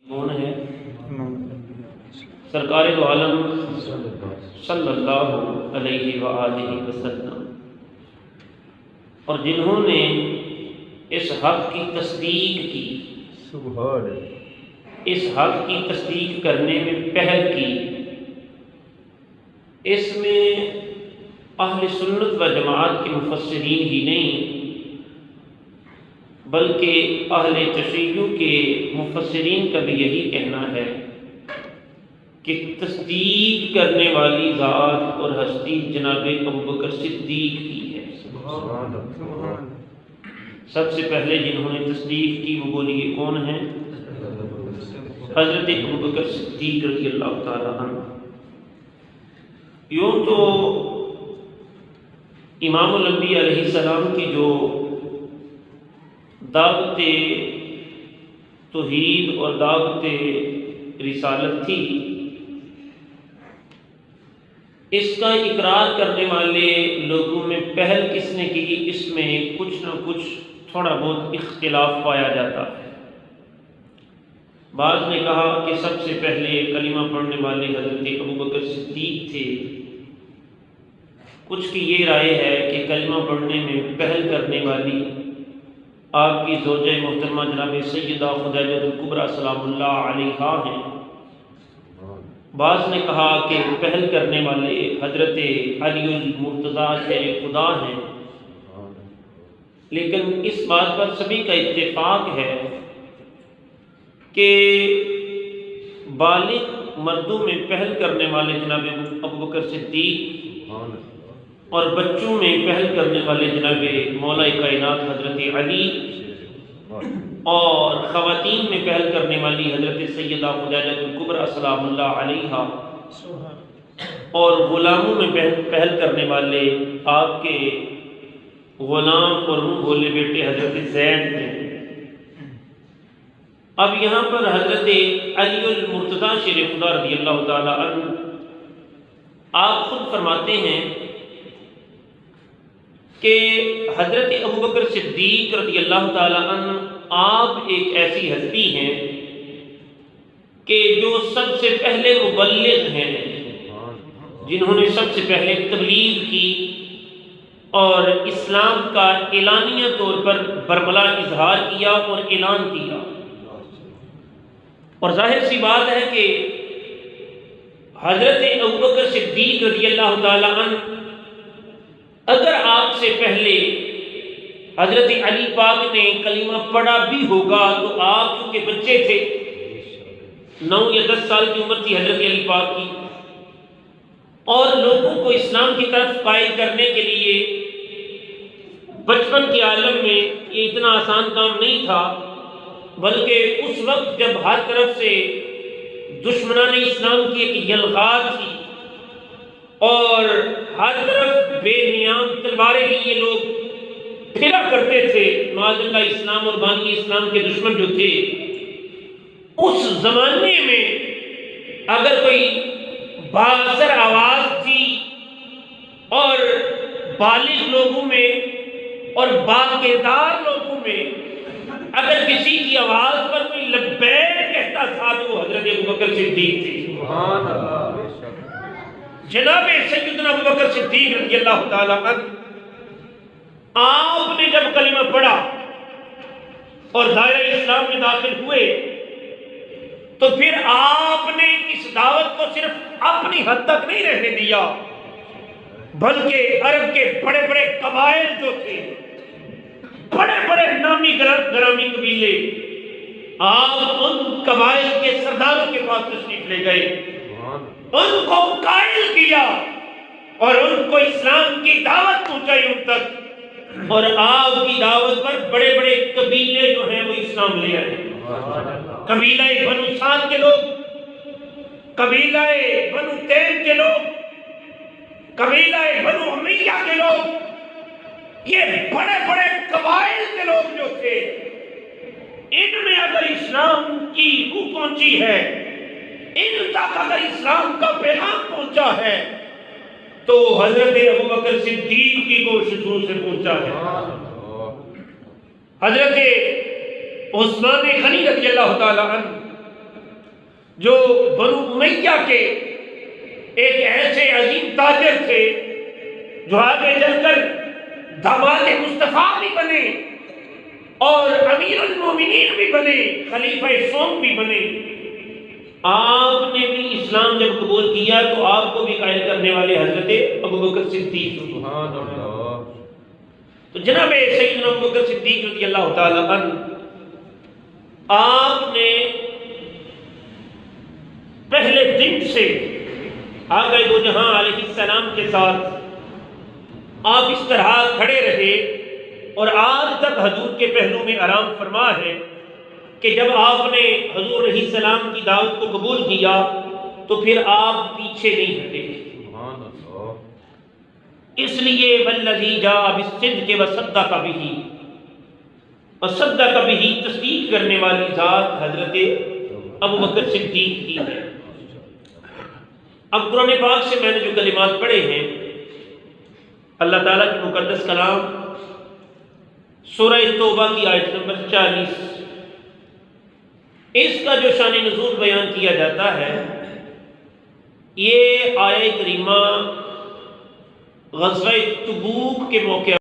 کون ہے؟ سرکار دو عالم صلی اللہ علیہ وآلہ وسلم، اور جنہوں نے اس حق کی تصدیق کی، سبحان اس حق کی تصدیق کرنے میں پہل کی۔ اس میں اہل سنت و جماعت کے مفسرین ہی نہیں بلکہ اہل تشیع کے مفسرین کا بھی یہی کہنا ہے کہ تصدیق کرنے والی ذات اور ہستی جناب ابوبکر صدیق کی ہے۔ سب سے پہلے جنہوں نے تصدیق کی وہ بولیے کون ہیں؟ حضرت ابوبکر صدیق رضی اللہ تعالی عنہ۔ یوں تو امام الانبیاء علیہ السلام کی جو دعوت توحید اور دعوت رسالت تھی، اس کا اقرار کرنے والے لوگوں میں پہل کس نے کی، اس میں کچھ نہ کچھ تھوڑا بہت اختلاف پایا جاتا ہے۔ بعض نے کہا کہ سب سے پہلے کلمہ پڑھنے والے حضرت ابوبکر صدیق تھے، کچھ کی یہ رائے ہے کہ کلمہ پڑھنے میں پہل کرنے والی آپ کی زوجہ محترمہ جناب سیدہ خدیجہ الکبریٰ سلام اللہ علیہا ہیں۔ بعض نے کہا کہ پہل کرنے والے حضرت علی المرتضیٰ شیر خدا ہیں، لیکن اس بات پر سبھی کا اتفاق ہے کہ بالغ مردوں میں پہل کرنے والے جناب ابوبکر صدیق اور بچوں میں پہل کرنے والے جناب مولا کائنات حضرت علی، اور خواتین میں پہل کرنے والی حضرت سیدہ خدیجہ الکبریٰ سلام اللہ علیہا، اور غلاموں میں پہل کرنے والے آپ کے غلام اور منہ بولے بیٹے حضرت زید ہیں۔ اب یہاں پر حضرت علی المرتضیٰ شیر خدا رضی اللہ تعالی عنہ آپ خود فرماتے ہیں کہ حضرت ابوبکر صدیق رضی اللہ تعالی عنہ آپ ایک ایسی ہستی ہیں کہ جو سب سے پہلے مبلغ ہیں، جنہوں نے سب سے پہلے تبلیغ کی اور اسلام کا اعلانیہ طور پر برملا اظہار کیا اور اعلان کیا۔ اور ظاہر سی بات ہے کہ حضرت ابوبکر صدیق رضی اللہ تعالی عنہ اگر آپ سے پہلے حضرت علی پاک نے کلمہ پڑھا بھی ہوگا تو آپ چونکہ بچے تھے، 9 یا 10 سال کی عمر تھی حضرت علی پاک کی، اور لوگوں کو اسلام کی طرف قائل کرنے کے لیے بچپن کے عالم میں یہ اتنا آسان کام نہیں تھا، بلکہ اس وقت جب ہر طرف سے دشمنان اسلام کی ایک یلغار تھی اور ہر طرف بے نیام تلواریں لیے لوگ پھرا کرتے تھے، معاذ اللہ اسلام اور بانی اسلام کے دشمن جو تھے، اس زمانے میں اگر کوئی بااثر آواز تھی اور بالغ لوگوں میں اور باکردار لوگوں میں اگر کسی کی آواز پر کوئی لبیک کہتا تھا تو وہ حضرت ابوبکر صدیق تھے۔ جناب سیدنا ابوبکر صدیق رضی اللہ تعالی عنہ آپ نے جب کلمہ پڑھا اور دائرہ اسلام میں داخل ہوئے تو پھر آپ نے اس دعوت کو صرف اپنی حد تک نہیں رہنے دیا، بلکہ عرب کے بڑے بڑے قبائل جو تھے، بڑے بڑے نامی گرامی قبیلے، آپ ان قبائل کے سرداروں کے پاس تشریف لے گئے، ان کو قائل کیا اور ان کو اسلام کی دعوت پہنچائی ان تک، اور آپ کی دعوت پر بڑے بڑے قبیلے جو ہیں وہ اسلام لے آئے۔ قبیلہ بنو سعد کے لوگ، قبیلہ بنو تیم کے لوگ، قبیلہ بنو امیہ کے لوگ، یہ بڑے بڑے قبائل کے لوگ جو تھے، ان میں اگر اسلام کی روح پہنچی ہے، ان تک اگر اسلام کا پیغام پہنچا ہے تو حضرت ابوبکر صدیق کی کوششوں سے پہنچا ہے۔ حضرت عثمان غنی رضی اللہ تعالی عنہ جو بنو امیہ کے ایک ایسے عظیم تاجر تھے جو آگے چل کر داماد مصطفیٰ بھی بنے اور امیر المومنین بھی بنے، خلیفہ سوم بھی بنے۔ آپ نے بھی اسلام جب قبول کیا تو آپ کو بھی قائل کرنے والے حضرت ابوبکر صدیق، سبحان اللہ۔ تو جناب سیدنا ابوبکر صدیق رضی اللہ تعالی عنہ، آپ نے پہلے دن سے آقا دو جہاں علیہ السلام کے ساتھ آپ اس طرح کھڑے رہے، اور آج تک حضور کے پہلو میں آرام فرما ہے کہ جب آپ نے حضور علیہ السلام کی دعوت کو قبول کیا تو پھر آپ پیچھے نہیں ہٹے۔ اس لیے والذی جاء بالصدق وصدق بہ، وصدق بہ تصدیق کرنے والی ذات حضرت ابوبکر صدیق ہی ہے۔ اب قرآن پاک سے میں نے جو کلمات پڑھے ہیں، اللہ تعالیٰ کی مقدس کلام سورہ توبہ کی آیت نمبر 40، اس کا جو شان نزول بیان کیا جاتا ہے، یہ آیت کریمہ غزوہ تبوک کے موقع